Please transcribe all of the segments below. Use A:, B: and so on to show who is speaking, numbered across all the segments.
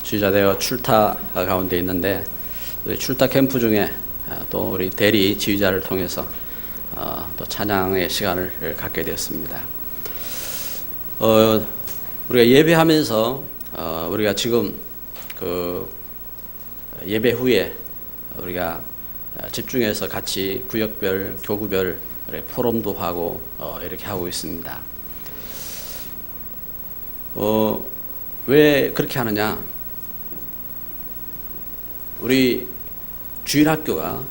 A: 주의자되어 출타 가운데 있는데 출타 캠프 중에 또 우리 대리 지휘자를 통해서 또 찬양의 시간을 갖게 되었습니다. 우리가 예배하면서 우리가 지금 그 예배 후에 우리가 집중해서 같이 구역별, 교구별 포럼도 하고 이렇게 하고 있습니다. 왜 그렇게 하느냐? 우리 주일학교가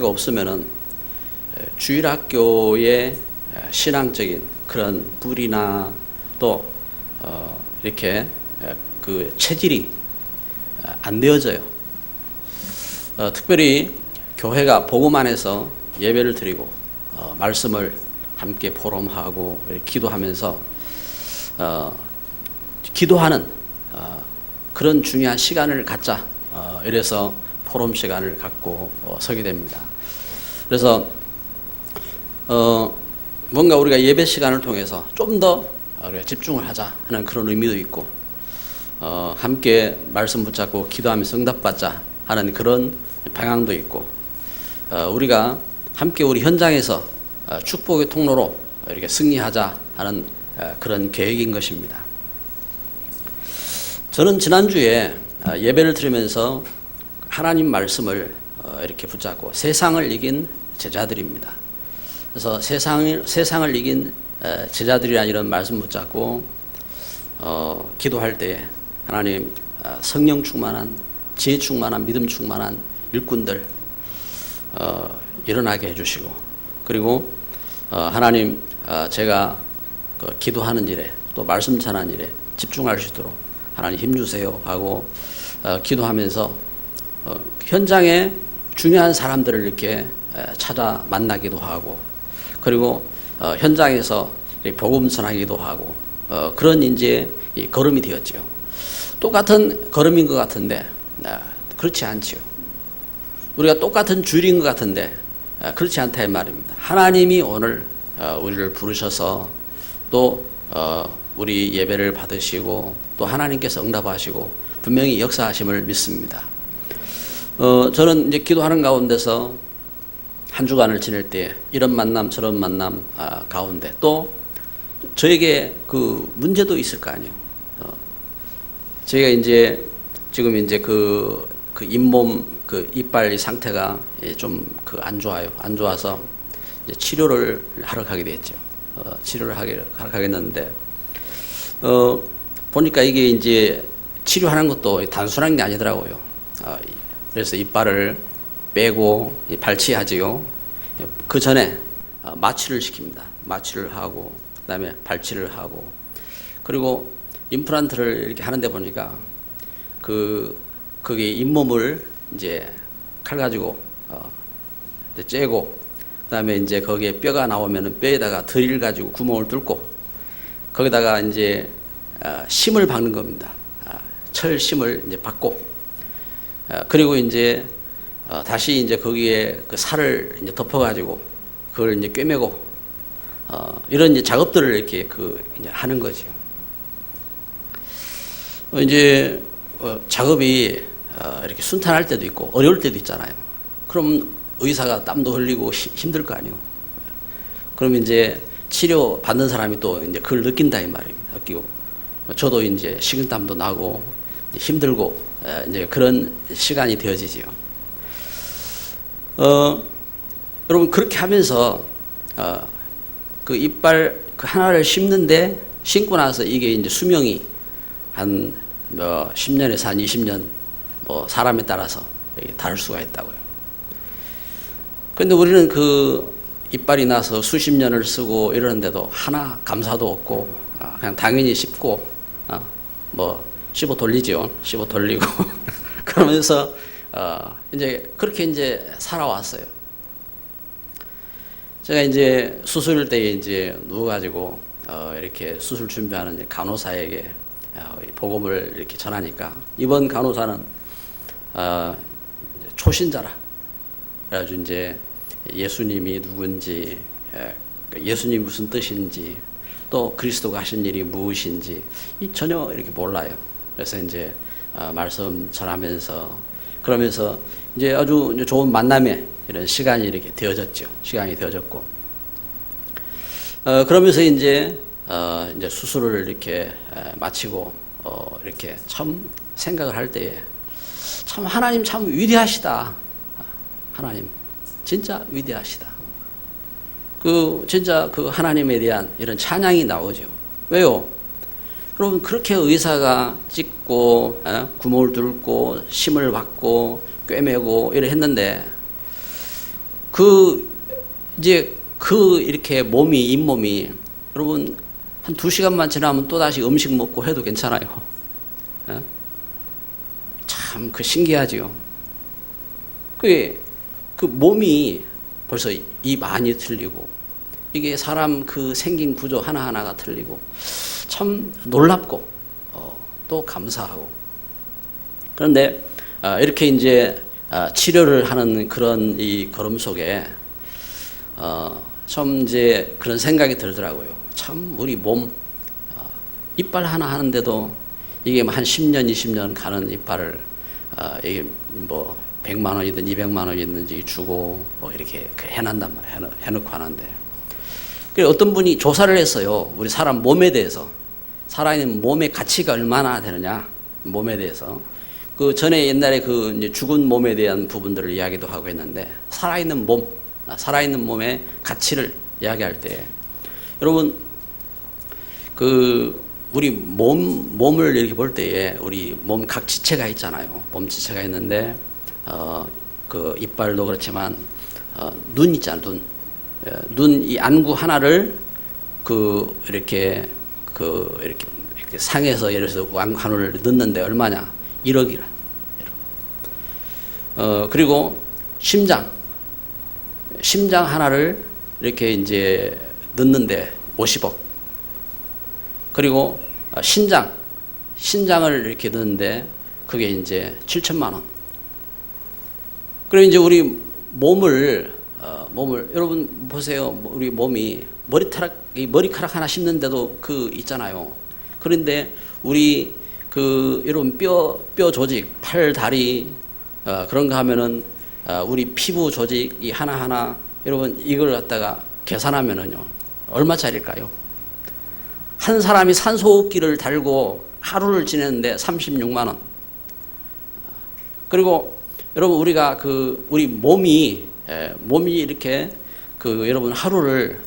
A: 없으면은 주일학교의 신앙적인 그런 뿌리나 또 이렇게 그 체질이 안 되어져요. 특별히 교회가 복음 안에서 예배를 드리고 말씀을 함께 포럼하고 기도하면서 기도하는 그런 중요한 시간을 갖자. 이래서 포럼 시간을 갖고 서게 됩니다. 그래서 뭔가 우리가 예배 시간을 통해서 좀 더 우리가 집중을 하자 하는 그런 의미도 있고, 함께 말씀 붙잡고 기도하면서 응답받자 하는 그런 방향도 있고, 우리가 함께 우리 현장에서 축복의 통로로 이렇게 승리하자 하는 그런 계획인 것입니다. 저는 지난주에 예배를 드리면서 하나님 말씀을 이렇게 붙잡고 세상을 이긴 제자들입니다. 그래서 세상을 이긴 제자들이라는 이런 말씀 붙잡고 기도할 때 하나님 성령 충만한, 지혜 충만한, 믿음 충만한 일꾼들 일어나게 해주시고, 그리고 하나님 제가 기도하는 일에 또 말씀 전하는 일에 집중할 수 있도록 하나님 힘주세요 하고 기도하면서 현장에 중요한 사람들을 이렇게 찾아 만나기도 하고, 그리고 현장에서 복음 전하기도 하고, 그런 이제 걸음이 되었죠. 똑같은 걸음인 것 같은데 그렇지 않지요. 우리가 똑같은 줄인 것 같은데 그렇지 않다 이 말입니다. 하나님이 오늘 우리를 부르셔서 또 우리 예배를 받으시고 또 하나님께서 응답하시고 분명히 역사하심을 믿습니다. 저는 이제 기도하는 가운데서 한 주간을 지낼 때 이런 만남 저런 만남 가운데 또 저에게 그 문제도 있을 거 아니에요. 제가 이제 지금 이제 그 잇몸 그 이빨 상태가 좀 그 안 좋아요. 안 좋아서 이제 치료를 하러 가게 됐죠. 치료를 하러 가겠는데 보니까 이게 이제 치료하는 것도 단순한 게 아니더라고요. 그래서 이빨을 빼고 발치하지요. 그 전에 마취를 시킵니다. 마취를 하고 그다음에 발치를 하고, 그리고 임플란트를 이렇게 하는데 보니까 거기 잇몸을 이제 칼 가지고 째고, 그다음에 이제 거기에 뼈가 나오면은 뼈에다가 드릴 가지고 구멍을 뚫고 거기다가 이제 심을 박는 겁니다. 철심을 이제 박고, 그리고 이제 다시 이제 거기에 그 살을 이제 덮어가지고 그걸 이제 꿰매고 이런 이제 작업들을 이렇게 이제 하는 거죠. 이제 작업이 이렇게 순탄할 때도 있고 어려울 때도 있잖아요. 그럼 의사가 땀도 흘리고 힘들 거 아니에요. 그럼 이제 치료 받는 사람이 또 이제 그걸 느낀다 이 말입니다. 느끼고 저도 이제 식은땀도 나고 힘들고 이제 그런 시간이 되어지지요. 여러분 그렇게 하면서 그 이빨 그 하나를 심는데 심고 나서 이게 이제 수명이 한 10년에서 한 20년 사람에 따라서 다를 수가 있다고요. 그런데 우리는 그 이빨이 나서 수십 년을 쓰고 이러는데도 하나 감사도 없고 그냥 당연히 씹고 씹어 돌리죠. 씹어 돌리고 그러면서 이제 그렇게 이제 살아왔어요. 제가 이제 수술 때에 이제 누워가지고 이렇게 수술 준비하는 간호사에게 복음을 이렇게 전하니까 이번 간호사는 초신자라. 그래가지고 이제 예수님이 누군지, 예수님이 무슨 뜻인지, 또 그리스도가 하신 일이 무엇인지 전혀 이렇게 몰라요. 그래서 이제 말씀 전하면서 그러면서 이제 아주 이제 좋은 만남의 이런 시간이 이렇게 되어졌죠. 시간이 되어졌고 그러면서 이제 수술을 이렇게 마치고 이렇게 참 생각을 할 때에 참 하나님 참 위대하시다. 하나님 진짜 위대하시다. 진짜 그 하나님에 대한 이런 찬양이 나오죠. 왜요? 여러분 그렇게 의사가 찍고 구멍을 뚫고 심을 받고 꿰매고 이래 했는데 이렇게 잇몸이 여러분 한 2시간만 지나면 또 다시 음식 먹고 해도 괜찮아요. 참 신기하지요. 그 몸이 벌써 입 안이 틀리고 이게 사람 생긴 구조 하나하나가 틀리고 참 놀랍고 또 감사하고 그런데 이렇게 이제 치료를 하는 그런 이 걸음 속에 참 이제 그런 생각이 들더라고요. 참 우리 몸 이빨 하나 하는데도 이게 한 10년 20년 가는 이빨을 이게 뭐 100만 원이든 200만 원이든지 주고 뭐 이렇게 해난단 말이에요. 해놓고 하는데 그래서 어떤 분이 조사를 했어요. 우리 사람 몸에 대해서 살아있는 몸의 가치가 얼마나 되느냐 몸에 대해서 전에 옛날에 이제 죽은 몸에 대한 부분들을 이야기도 하고 했는데 살아있는 몸의 가치를 이야기할 때 여러분 우리 몸을 이렇게 볼 때에 우리 몸 각 지체가 있잖아요. 몸 지체가 있는데 이빨도 그렇지만 눈 있잖아. 눈 이 안구 하나를 이렇게 상에서 예를 들어서 안구 하나를 넣는데 얼마냐? 1억이라. 그리고 심장 하나를 이렇게 이제 넣는데 50억. 그리고 신장을 이렇게 넣는데 그게 이제 7천만 원. 그리고 이제 우리 몸을 여러분 보세요. 우리 몸이 머리카락 하나 심는데도 있잖아요. 그런데 우리 여러분 뼈 조직, 팔, 다리 그런 거 하면은 우리 피부 조직 이 하나하나 여러분 이걸 갖다가 계산하면은요 얼마짜리일까요? 한 사람이 산소호흡기를 달고 하루를 지내는데 36만 원. 그리고 여러분 우리가 우리 몸이 이렇게 여러분 하루를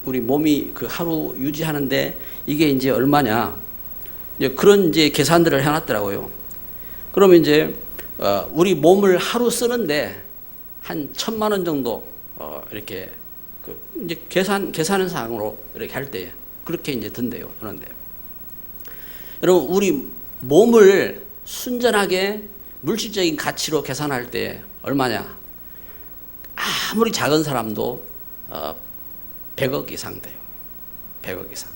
A: 우리 몸이 하루 유지하는데 이게 이제 얼마냐? 이제 그런 이제 계산들을 해놨더라고요. 그러면 이제 우리 몸을 하루 쓰는데 한 1,000만 원 정도 이렇게 이제 계산은 상으로 이렇게 할 때 그렇게 이제 든대요. 그런데 여러분 우리 몸을 순전하게 물질적인 가치로 계산할 때 얼마냐? 아무리 작은 사람도 100억 이상 돼요. 100억 이상.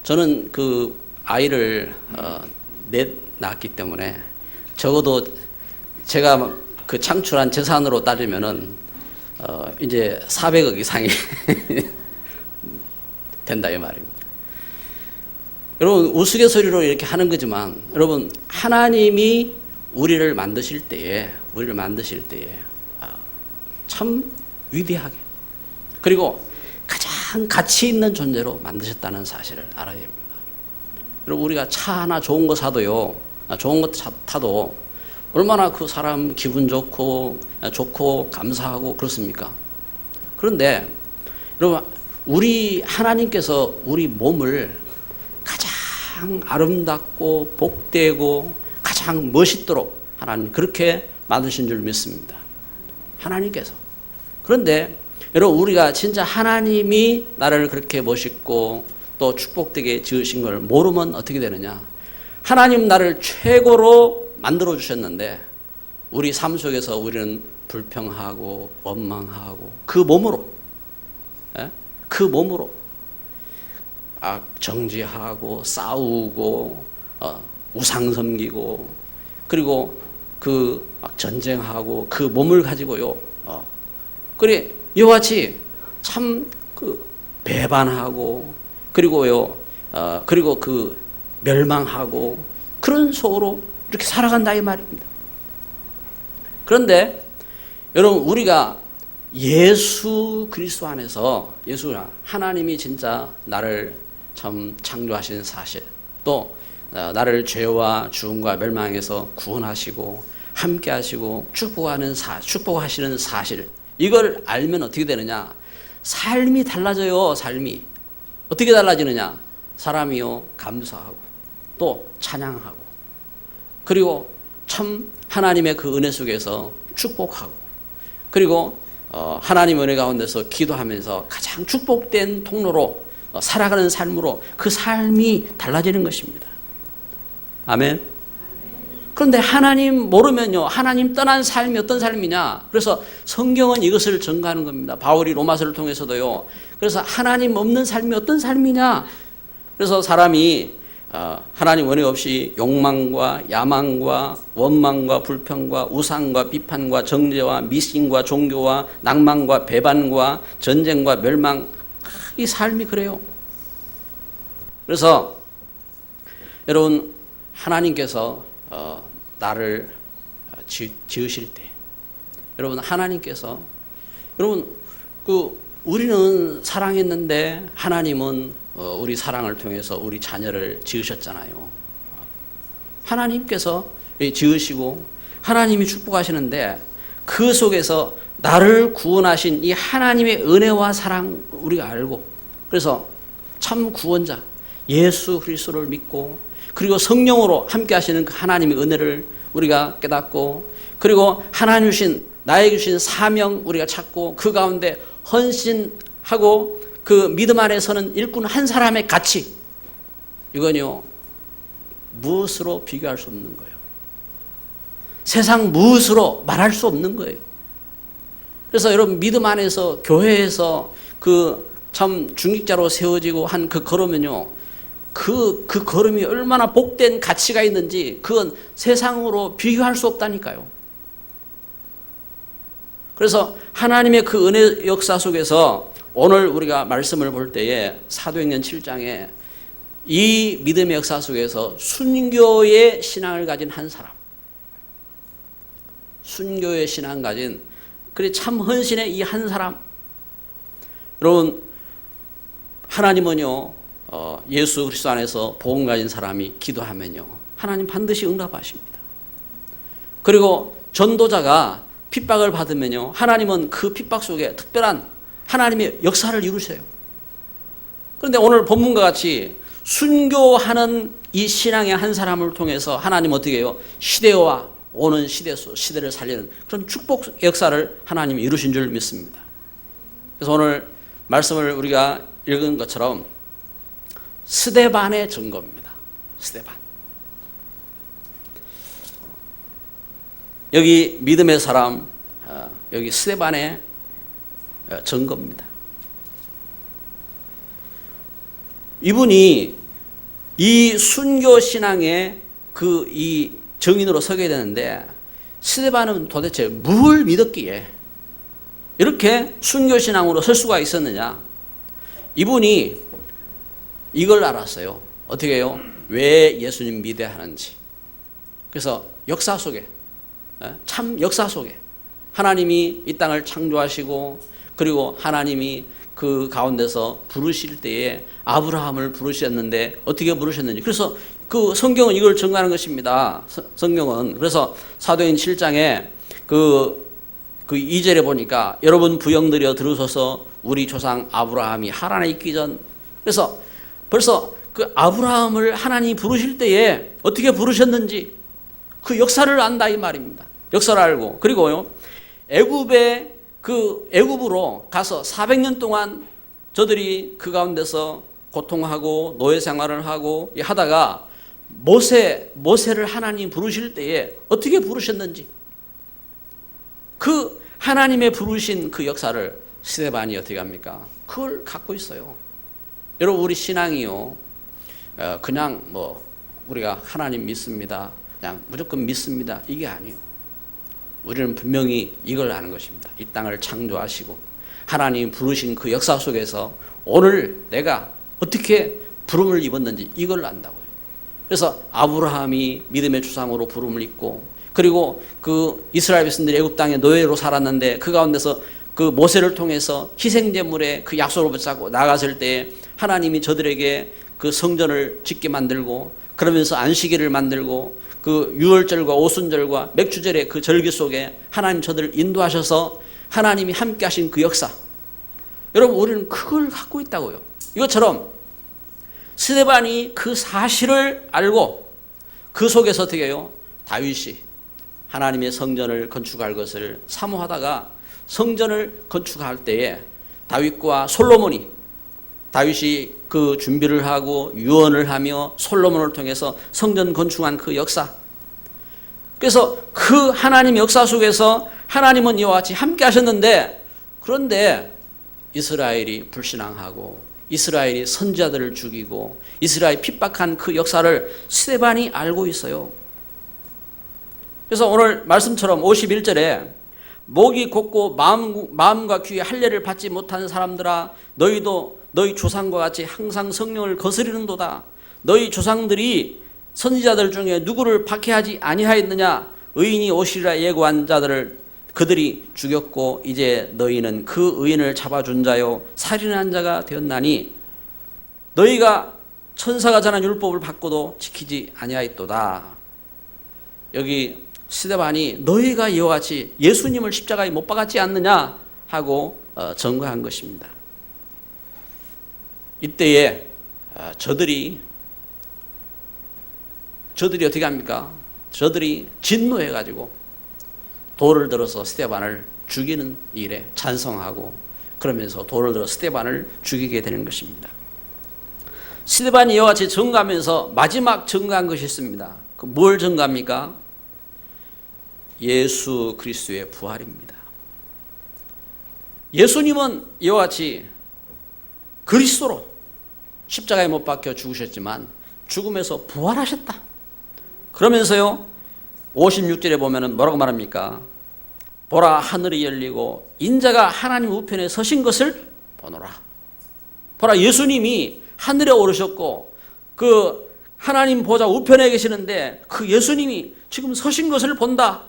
A: 저는 아이를 낳았기 때문에 적어도 제가 창출한 재산으로 따지면은 이제 400억 이상이 된다 이 말입니다. 여러분 우스갯소리로 이렇게 하는 거지만 여러분 하나님이 우리를 만드실 때에 참 위대하게 그리고 가장 가치 있는 존재로 만드셨다는 사실을 알아야 됩니다. 여러분 우리가 차 하나 좋은 거 사도요, 좋은 거 타도 얼마나 사람 기분 좋고 감사하고 그렇습니까? 그런데 여러분 우리 하나님께서 우리 몸을 가장 아름답고 복되고 가장 멋있도록 하나님 그렇게 만드신 줄 믿습니다. 하나님께서. 그런데 여러분 우리가 진짜 하나님이 나를 그렇게 멋있고 또 축복되게 지으신 걸 모르면 어떻게 되느냐? 하나님 나를 최고로 만들어 주셨는데 우리 삶 속에서 우리는 불평하고 원망하고 그 몸으로 정죄하고 싸우고 우상 섬기고 그리고 막 전쟁하고 몸을 가지고요. 그래 이와 같이 참 배반하고 그리고요 그리고 그 멸망하고 그런 속으로 이렇게 살아간다 이 말입니다. 그런데 여러분 우리가 예수 그리스도 안에서 예수가 하나님이 진짜 나를 참 창조하신 사실 또 나를 죄와 죽음과 멸망에서 구원하시고 함께 하시고 축복하시는 사실 이걸 알면 어떻게 되느냐 삶이 달라져요. 삶이 어떻게 달라지느냐 사람이요 감사하고 또 찬양하고 그리고 참 하나님의 그 은혜 속에서 축복하고 그리고 하나님 은혜 가운데서 기도하면서 가장 축복된 통로로 살아가는 삶으로 그 삶이 달라지는 것입니다. 아멘. 그런데 하나님 모르면요 하나님 떠난 삶이 어떤 삶이냐 그래서 성경은 이것을 증거하는 겁니다. 바울이 로마서를 통해서도요 그래서 하나님 없는 삶이 어떤 삶이냐 그래서 사람이 하나님 은혜 없이 욕망과 야망과 원망과 불평과 우상과 비판과 정죄와 미신과 종교와 낭만과 배반과 전쟁과 멸망 이 삶이 그래요. 그래서 여러분 하나님께서 나를 지으실 때 여러분 하나님께서 여러분 우리는 사랑했는데 하나님은 우리 사랑을 통해서 우리 자녀를 지으셨잖아요. 하나님께서 지으시고 하나님이 축복하시는데 그 속에서 나를 구원하신 이 하나님의 은혜와 사랑 우리가 알고 그래서 참 구원자 예수 그리스도를 믿고 그리고 성령으로 함께 하시는 그 하나님의 은혜를 우리가 깨닫고 그리고 하나님 주신 나에게 주신 사명 우리가 찾고 그 가운데 헌신하고 그 믿음 안에 서는 일꾼 한 사람의 가치 이건요 무엇으로 비교할 수 없는 거예요. 세상 무엇으로 말할 수 없는 거예요. 그래서 여러분 믿음 안에서 교회에서 그 참 중직자로 세워지고 한 그 걸으면요 그 걸음이 얼마나 복된 가치가 있는지 그건 세상으로 비교할 수 없다니까요. 그래서 하나님의 그 은혜 역사 속에서 오늘 우리가 말씀을 볼 때에 사도행전 7장에 이 믿음의 역사 속에서 순교의 신앙을 가진 한 사람 순교의 신앙 가진 그래 참 헌신의 이 한 사람 여러분 하나님은요 예수 그리스도 안에서 복음 가진 사람이 기도하면요 하나님 반드시 응답하십니다. 그리고 전도자가 핍박을 받으면요 하나님은 그 핍박 속에 특별한 하나님의 역사를 이루세요. 그런데 오늘 본문과 같이 순교하는 이 신앙의 한 사람을 통해서 하나님 어떻게 해요? 시대와 오는 시대를 살리는 그런 축복 역사를 하나님이 이루신 줄 믿습니다. 그래서 오늘 말씀을 우리가 읽은 것처럼 스데반의 증거입니다. 스데반. 여기 믿음의 사람, 여기 스데반의 증거입니다. 이분이 이 순교 신앙의 이 정인으로 서게 되는데 스데반은 도대체 뭘 믿었기에 이렇게 순교 신앙으로 설 수가 있었느냐? 이분이 이걸 알았어요. 어떻게 해요? 왜 예수님 믿어야 하는지. 그래서 역사 속에 참 역사 속에 하나님이 이 땅을 창조하시고 그리고 하나님이 그 가운데서 부르실 때에 아브라함을 부르셨는데 어떻게 부르셨는지 그래서 그 성경은 이걸 증거하는 것입니다. 성경은 그래서 사도행전 7장에 그 2절에 보니까 여러분 부영들여 들으소서 우리 조상 아브라함이 하란에 있기 전 그래서 벌써 그 아브라함을 하나님이 부르실 때에 어떻게 부르셨는지 그 역사를 안다 이 말입니다. 역사를 알고 그리고요 애굽으로 가서 400년 동안 저들이 그 가운데서 고통하고 노예 생활을 하고 하다가 모세를 하나님 부르실 때에 어떻게 부르셨는지 그 하나님의 부르신 그 역사를 스데반이 어떻게 합니까? 그걸 갖고 있어요. 여러분 우리 신앙이요 그냥 우리가 하나님 믿습니다. 그냥 무조건 믿습니다. 이게 아니에요. 우리는 분명히 이걸 아는 것입니다. 이 땅을 창조하시고 하나님 부르신 그 역사 속에서 오늘 내가 어떻게 부름을 입었는지 이걸 안다고요. 그래서 아브라함이 믿음의 주상으로 부름을 입고, 그리고 그 이스라엘 백성들이 애굽 땅에 노예로 살았는데 그 가운데서 그 모세를 통해서 희생제물의 그 약속을 붙잡고 나갔을 때 하나님이 저들에게 그 성전을 짓게 만들고, 그러면서 안식일을 만들고, 그 유월절과 오순절과 맥주절의 그 절기 속에 하나님 저들을 인도하셔서 하나님이 함께 하신 그 역사, 여러분 우리는 그걸 갖고 있다고요. 이것처럼 스데반이 그 사실을 알고 그 속에서 어떻게 해요? 다윗이 하나님의 성전을 건축할 것을 사모하다가 성전을 건축할 때에 다윗과 솔로몬이, 다윗이 그 준비를 하고 유언을 하며 솔로몬을 통해서 성전 건축한 그 역사, 그래서 그 하나님의 역사 속에서 하나님은 이와 같이 함께 하셨는데, 그런데 이스라엘이 불신앙하고 이스라엘이 선지자들을 죽이고 이스라엘이 핍박한 그 역사를 스데반이 알고 있어요. 그래서 오늘 말씀처럼 51절에 목이 곧고 마음과 귀에 할례를 받지 못하는 사람들아, 너희도 너희 조상과 같이 항상 성령을 거스리는도다. 너희 조상들이 선지자들 중에 누구를 박해하지 아니하였느냐? 의인이 오시리라 예고한 자들을 그들이 죽였고 이제 너희는 그 의인을 잡아준 자요 살인한 자가 되었나니 너희가 천사가 전한 율법을 받고도 지키지 아니하였도다. 여기 스데반이 너희가 이와 같이 예수님을 십자가에 못 박았지 않느냐 하고 증거한 것입니다. 이때에 저들이 어떻게 합니까? 저들이 진노해가지고 돌을 들어서 스데반을 죽이는 일에 찬성하고, 그러면서 돌을 들어 스데반을 죽이게 되는 것입니다. 스데반이 이와 같이 증거하면서 마지막 증거한 것이 있습니다. 뭘 증거합니까? 예수 그리스도의 부활입니다. 예수님은 이와 같이 그리스도로 십자가에 못 박혀 죽으셨지만 죽음에서 부활하셨다. 그러면서요 56절에 보면은 뭐라고 말합니까? 보라, 하늘이 열리고 인자가 하나님 우편에 서신 것을 보노라. 보라, 예수님이 하늘에 오르셨고 그 하나님 보좌 우편에 계시는데 그 예수님이 지금 서신 것을 본다.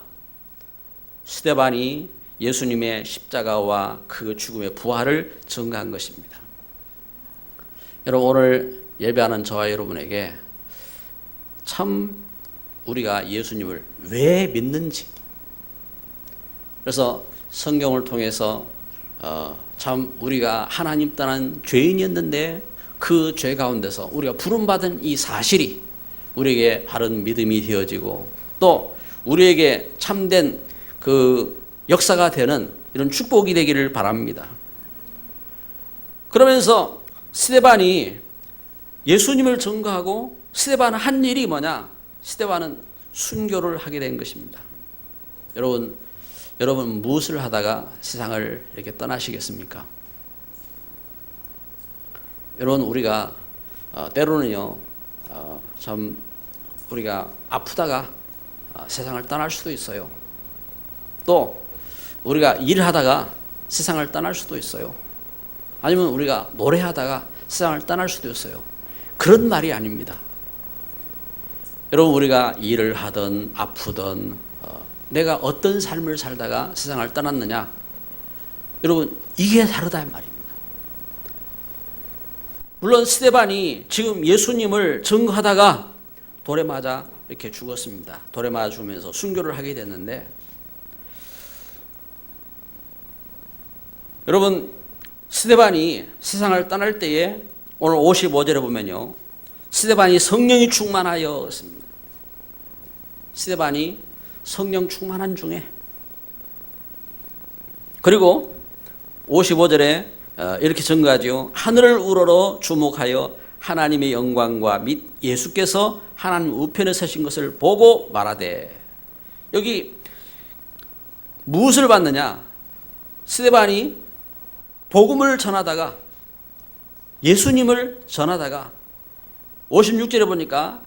A: 스데반이 예수님의 십자가와 그 죽음의 부활을 증거한 것입니다. 여러분, 오늘 예배하는 저와 여러분에게 참 우리가 예수님을 왜 믿는지, 그래서 성경을 통해서 참 우리가 하나님 떠난 죄인이었는데 그 죄 가운데서 우리가 부름받은 이 사실이 우리에게 바른 믿음이 되어지고 또 우리에게 참된 그 역사가 되는 이런 축복이 되기를 바랍니다. 그러면서 스데반이 예수님을 증거하고 스데반은 한 일이 뭐냐? 스데반은 순교를 하게 된 것입니다. 여러분 무엇을 하다가 세상을 이렇게 떠나시겠습니까? 여러분, 우리가 때로는요 참 우리가 아프다가 세상을 떠날 수도 있어요. 또 우리가 일하다가 세상을 떠날 수도 있어요. 아니면 우리가 노래하다가 세상을 떠날 수도 있어요. 그런 말이 아닙니다. 여러분, 우리가 일을 하든 아프든 내가 어떤 삶을 살다가 세상을 떠났느냐, 여러분 이게 다르다는 말입니다. 물론 스데반이 지금 예수님을 증거하다가 돌에 맞아 이렇게 죽었습니다. 돌에 맞아 죽으면서 순교를 하게 됐는데, 여러분 스데반이 세상을 떠날 때에 오늘 55절에 보면요, 스데반이 성령이 충만하였습니다. 스데반이 성령 충만한 중에, 그리고 55절에 이렇게 증거하죠. 하늘을 우러러 주목하여 하나님의 영광과 및 예수께서 하나님 우편에 서신 것을 보고 말하되. 여기 무엇을 봤느냐? 스데반이 복음을 전하다가, 예수님을 전하다가 56절에 보니까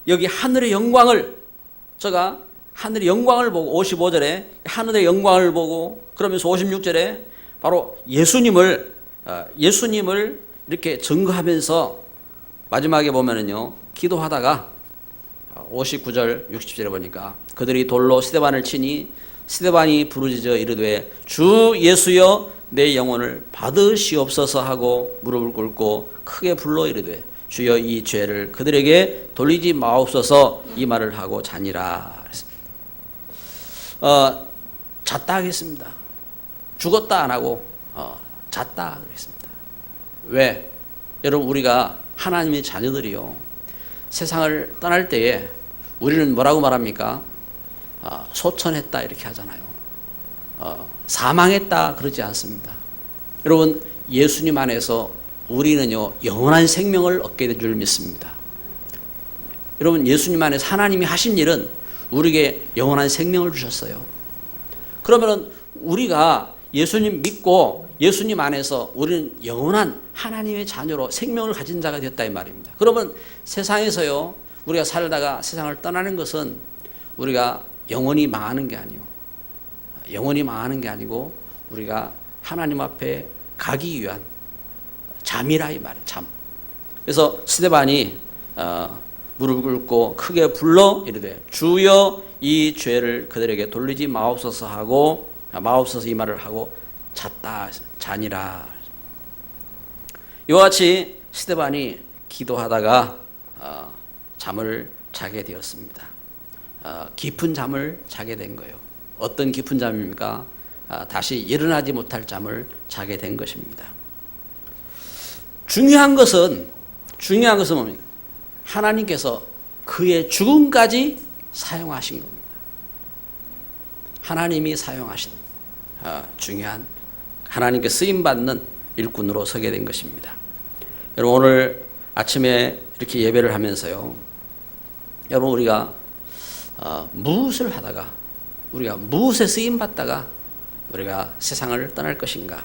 A: 여기 하늘의 영광을, 하늘의 영광을 보고, 55절에 하늘의 영광을 보고, 그러면서 56절에 바로 예수님을 이렇게 증거하면서 마지막에 보면은요, 기도하다가 59절 60절에 보니까 그들이 돌로 스데반을 치니 스데반이 부르짖어 이르되 주 예수여 내 영혼을 받으시옵소서 하고 무릎을 꿇고 크게 불러 이르되 주여 이 죄를 그들에게 돌리지 마옵소서 이 말을 하고 자니라. 잤다 하겠습니다. 죽었다 안 하고 잤다 그랬습니다. 왜? 여러분, 우리가 하나님의 자녀들이요, 세상을 떠날 때에 우리는 뭐라고 말합니까? 소천했다 이렇게 하잖아요. 사망했다 그러지 않습니다. 여러분, 예수님 안에서 우리는요, 영원한 생명을 얻게 될 줄 믿습니다. 여러분, 예수님 안에서 하나님이 하신 일은 우리에게 영원한 생명을 주셨어요. 그러면 우리가 예수님 믿고 예수님 안에서 우리는 영원한 하나님의 자녀로 생명을 가진 자가 되었다 이 말입니다. 그러면 세상에서요, 우리가 살다가 세상을 떠나는 것은 우리가 영원히 망하는 게 아니요, 영원히 망하는 게 아니고 우리가 하나님 앞에 가기 위한 잠이라 이 말이에요. 잠. 그래서 스데반이 무릎을 꿇고 크게 불러 이르되 주여 이 죄를 그들에게 돌리지 마옵소서 하고 마옵소서 이 말을 하고 잤다, 자니라. 이와 같이 스데반이 기도하다가 잠을 자게 되었습니다. 깊은 잠을 자게 된 거예요. 어떤 깊은 잠입니까? 다시 일어나지 못할 잠을 자게 된 것입니다. 중요한 것은 뭡니까? 하나님께서 그의 죽음까지 사용하신 겁니다. 하나님이 사용하신 중요한 하나님께 쓰임받는 일꾼으로 서게 된 것입니다. 여러분, 오늘 아침에 이렇게 예배를 하면서요, 여러분, 우리가 무엇을 하다가 우리가 무엇에 쓰임받다가 우리가 세상을 떠날 것인가?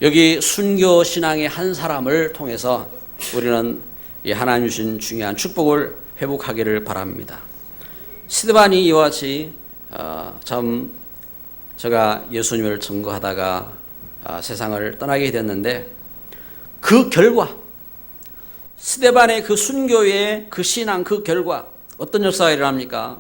A: 여기 순교 신앙의 한 사람을 통해서 우리는 이 하나님 주신 중요한 축복을 회복하기를 바랍니다. 스데반이 이와 같이 참 제가 예수님을 증거하다가 세상을 떠나게 됐는데, 그 결과, 스데반의 그 순교의 그 신앙, 그 결과 어떤 역사가 일어납니까?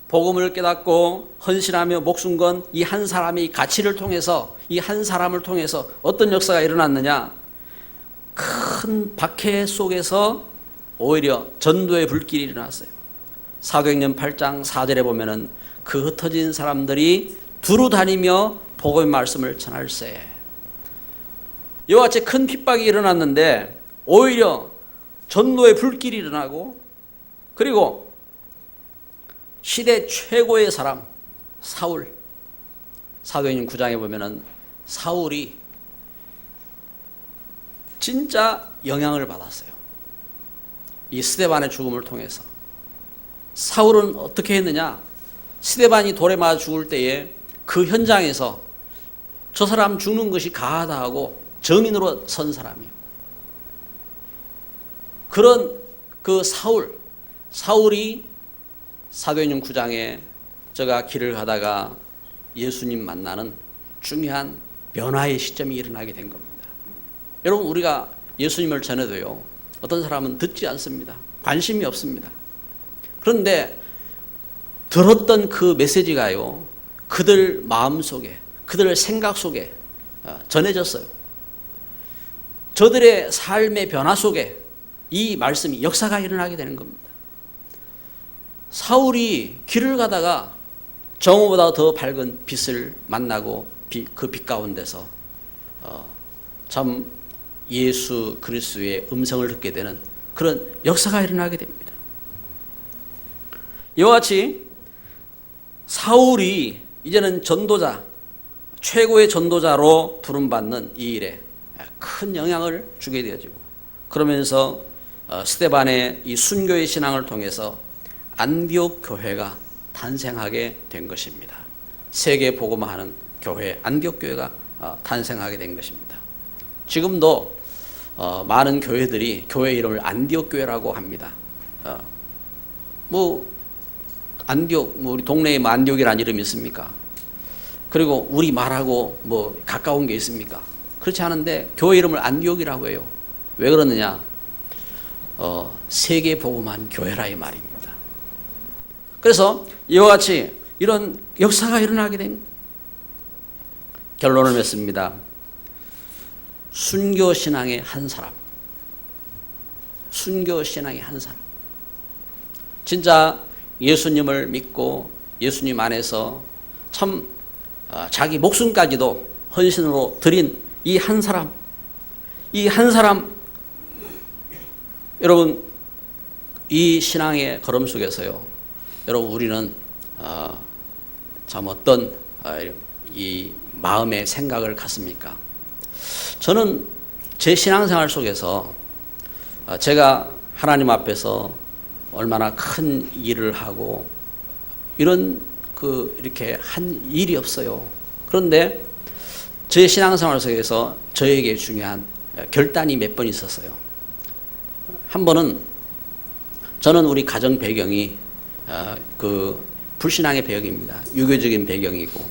A: 복음을 깨닫고 헌신하며 목숨 건 이 한 사람의 가치를 통해서, 이 한 사람을 통해서 어떤 역사가 일어났느냐? 큰 박해 속에서 오히려 전도의 불길이 일어났어요. 사도행전 8장 4절에 보면은 그 흩어진 사람들이 두루 다니며 복음의 말씀을 전할세. 이와 같이 큰 핍박이 일어났는데 오히려 전도의 불길이 일어나고, 그리고 시대 최고의 사람 사울, 사도행전 9장에 보면은 사울이 진짜 영향을 받았어요. 이 스데반의 죽음을 통해서. 사울은 어떻게 했느냐? 스데반이 돌에 맞아 죽을 때에 그 현장에서 저 사람 죽는 것이 가하다 하고 정인으로 선 사람이에요. 그런 그 사울이 사도행전 9장에 저가 길을 가다가 예수님 만나는 중요한 변화의 시점이 일어나게 된 겁니다. 여러분, 우리가 예수님을 전해도요, 어떤 사람은 듣지 않습니다. 관심이 없습니다. 그런데 들었던 그 메시지가요, 그들 마음 속에, 그들 생각 속에 전해졌어요. 저들의 삶의 변화 속에 이 말씀이, 역사가 일어나게 되는 겁니다. 사울이 길을 가다가 정오보다 더 밝은 빛을 만나고 그 빛 가운데서 참 예수 그리스도의 음성을 듣게 되는 그런 역사가 일어나게 됩니다. 이와 같이 사울이 이제는 전도자, 최고의 전도자로 부름받는 이 일에 큰 영향을 주게 되어지고, 그러면서 스데반의 이 순교의 신앙을 통해서 안디옥 교회가 탄생하게 된 것입니다. 세계 복음화하는 교회, 안디옥 교회가 탄생하게 된 것입니다. 지금도 많은 교회들이 교회 이름을 안디옥 교회라고 합니다. 안디옥, 우리 동네에 안디옥이라는 이름이 있습니까? 그리고 우리 말하고 뭐 가까운 게 있습니까? 그렇지 않은데 교회 이름을 안디옥이라고 해요. 왜 그러느냐? 세계 복음한 교회라 이 말입니다. 그래서 이와 같이 이런 역사가 일어나게 된 결론을 맺습니다. 순교신앙의 한 사람. 순교신앙의 한 사람. 진짜 예수님을 믿고 예수님 안에서 참 자기 목숨까지도 헌신으로 드린 이 한 사람. 이 한 사람, 여러분, 이 신앙의 걸음 속에서요, 여러분, 우리는 참 어떤 이 마음의 생각을 갖습니까? 저는 제 신앙생활 속에서 제가 하나님 앞에서 얼마나 큰 일을 하고 이런 이렇게 한 일이 없어요. 그런데 제 신앙생활 속에서 저에게 중요한 결단이 몇 번 있었어요. 한 번은 저는 우리 가정 배경이 불신앙의 배경입니다. 유교적인 배경이고,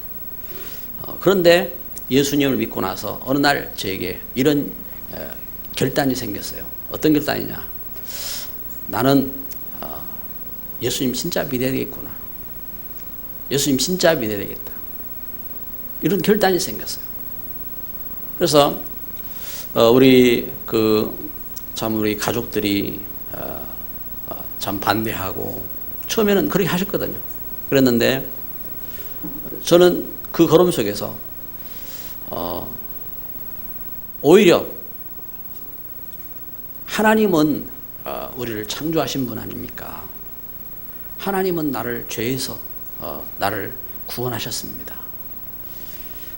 A: 그런데 예수님을 믿고 나서 어느 날 저에게 이런 결단이 생겼어요. 어떤 결단이냐? 나는 예수님 진짜 믿어야 되겠구나. 예수님 진짜 믿어야 되겠다. 이런 결단이 생겼어요. 그래서 우리 우리 가족들이 참 반대하고 처음에는 그렇게 하셨거든요. 그랬는데 저는 그 걸음 속에서 오히려 하나님은 우리를 창조하신 분 아닙니까? 하나님은 나를 죄에서 나를 구원하셨습니다.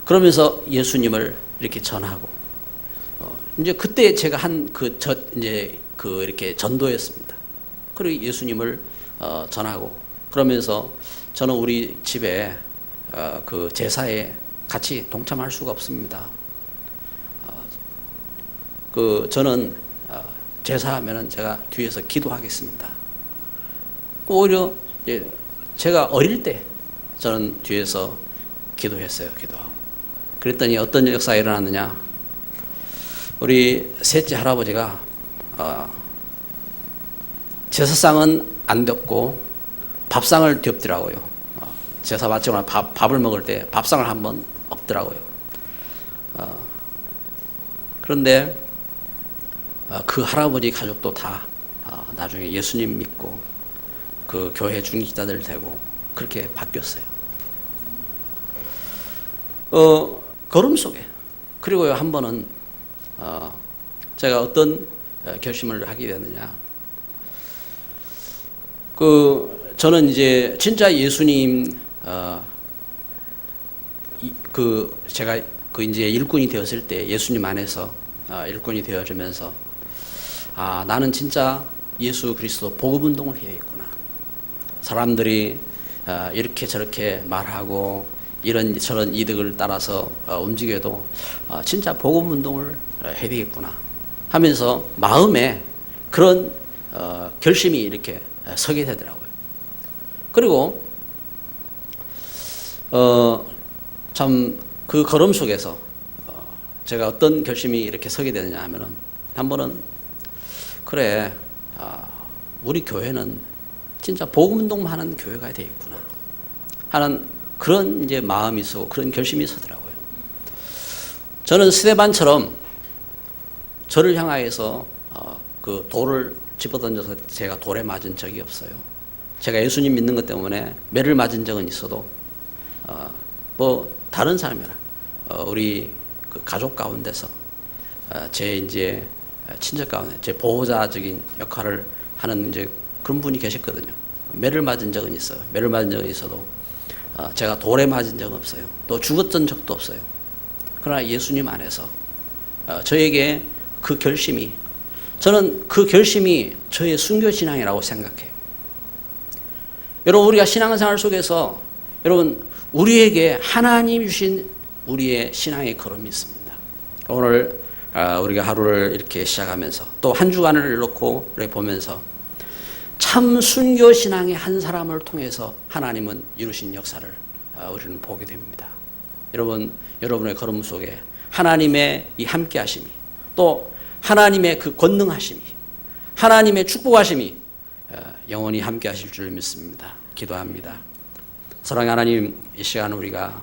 A: 그러면서 예수님을 이렇게 전하고 이제 그때 제가 이렇게 전도였습니다. 그리고 예수님을 전하고 그러면서 저는 우리 집에 제사에 같이 동참할 수가 없습니다. 저는 제사하면은 제가 뒤에서 기도하겠습니다. 오히려 제가 어릴 때 저는 뒤에서 기도했어요. 기도하고. 그랬더니 어떤 역사가 일어났느냐? 우리 셋째 할아버지가 제사상은 안 덮고 밥상을 덮더라고요. 제사 마치고 밥을 먹을 때 밥상을 한번 엎더라고요. 그런데 그 할아버지 가족도 다 나중에 예수님 믿고 그 교회 중직자들 되고 그렇게 바뀌었어요. 걸음 속에. 그리고요, 한 번은 제가 어떤 결심을 하게 되느냐. 저는 이제 진짜 예수님 제가 이제 일꾼이 되었을 때 예수님 안에서 일꾼이 되어지면서 나는 진짜 예수 그리스도 복음 운동을 해야겠구나. 사람들이 이렇게 저렇게 말하고 이런 저런 이득을 따라서 움직여도 진짜 복음 운동을 해야 되겠구나 하면서 마음에 그런 결심이 이렇게 서게 되더라고요. 그리고 참 그 걸음 속에서 제가 어떤 결심이 이렇게 서게 되느냐 하면은 한 번은 그래, 우리 교회는 진짜 복음 운동만 하는 교회가 되겠구나 하는 그런 이제 마음이 서고 그런 결심이 서더라고요. 저는 스데반처럼 저를 향하여서 그 돌을 집어던져서 제가 돌에 맞은 적이 없어요. 제가 예수님 믿는 것 때문에 매를 맞은 적은 있어도 뭐 다른 사람이나 우리 그 가족 가운데서 제 이제 친척 가운데 제 보호자적인 역할을 하는 이제 그런 분이 계셨거든요. 매를 맞은 적은 있어요. 매를 맞은 적은 있어도 제가 돌에 맞은 적은 없어요. 또 죽었던 적도 없어요. 그러나 예수님 안에서 저에게 그 결심이, 저는 그 결심이 저의 순교신앙이라고 생각해요. 여러분, 우리가 신앙생활 속에서 여러분 우리에게 하나님 주신 우리의 신앙의 걸음이 있습니다. 오늘 우리가 하루를 이렇게 시작하면서 또 한 주간을 놓고 이렇게 보면서 참 순교신앙의 한 사람을 통해서 하나님은 이루신 역사를 우리는 보게 됩니다. 여러분의 걸음 속에 하나님의 이 함께하심이, 또 하나님의 그 권능하심이, 하나님의 축복하심이 영원히 함께하실 줄 믿습니다. 기도합니다. 사랑하는 하나님, 이 시간 우리가